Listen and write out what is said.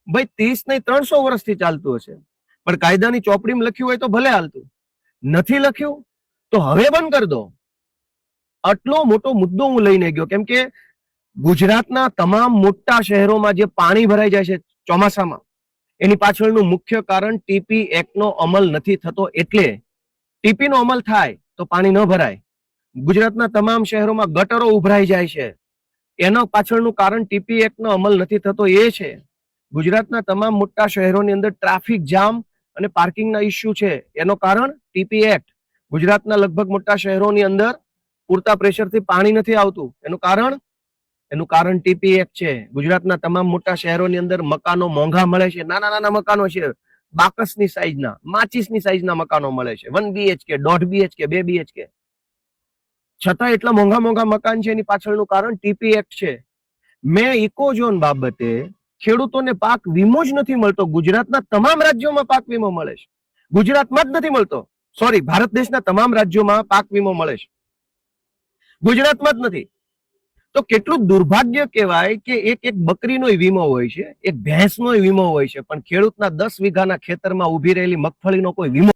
ભાઈ 30 નહીં 300 વર્ષથી ચાલતું હશે, પણ કાયદાની ચોપડીમાં લખ્યું હોય તો ભલે હાલતું, નથી લખ્યું તો હવે બંધ કરી દો. આટલો મોટો મુદ્દો હું લઈને ગયો, કેમ કે ગુજરાતના તમામ મોટા શહેરોમાં જે પાણી ભરાઈ જાય છે ચોમાસામાં, એની પાછળનું મુખ્ય કારણ ટીપી એક્ટનો અમલ નથી થતો. એટલે ટીપી નો અમલ થાય તો પાણી ન ભરાય. ગુજરાતના તમામ શહેરોમાં ગટરો ઉભરાઈ જાય છે, એના પાછળનું કારણ ટીપી એક્ટનો અમલ નથી થતો એ છે. ગુજરાતના તમામ મોટા શહેરોની અંદર ટ્રાફિક જામ અને પાર્કિંગના ઇસ્યુ છે, એનું કારણ ટીપી એક્ટ. ગુજરાતના લગભગ મોટા શહેરોની અંદર પૂરતા પ્રેશરથી પાણી નથી આવતું, એનું કારણ ટીપી એક્ટ છે. ગુજરાતના તમામ મોટા શહેરોની અંદર મકાનો મોંઘા મળે છે, નાના નાના મકાનો છે, બાકસની સાઈઝના, માચીસની સાઈઝના મકાનો મળે છે, 1 BHK, 1.5 BHK, 2 BHK. છતાં એટલા મોંઘા મોંઘા મકાન છે, એની પાછળનું કારણ ટીપી એક્ટ છે. મેં ઇકોઝોન બાબતે ખેડૂતોને પાક વીમો જ નથી મળતો. ગુજરાતના તમામ રાજ્યોમાં પાક વીમો મળે છે, ગુજરાતમાં જ નથી મળતો. સોરી, ભારત દેશના તમામ રાજ્યોમાં પાક વીમો મળે છે, ગુજરાતમાં જ નથી. તો કેટલું દુર્ભાગ્ય કહેવાય કે એક બકરીનો વીમો હોય છે, એક ભેંસનો વીમો હોય છે, પણ ખેડૂતના 10 વીઘાના ખેતરમાં ઉભી રહેલી મગફળીનો કોઈ વીમો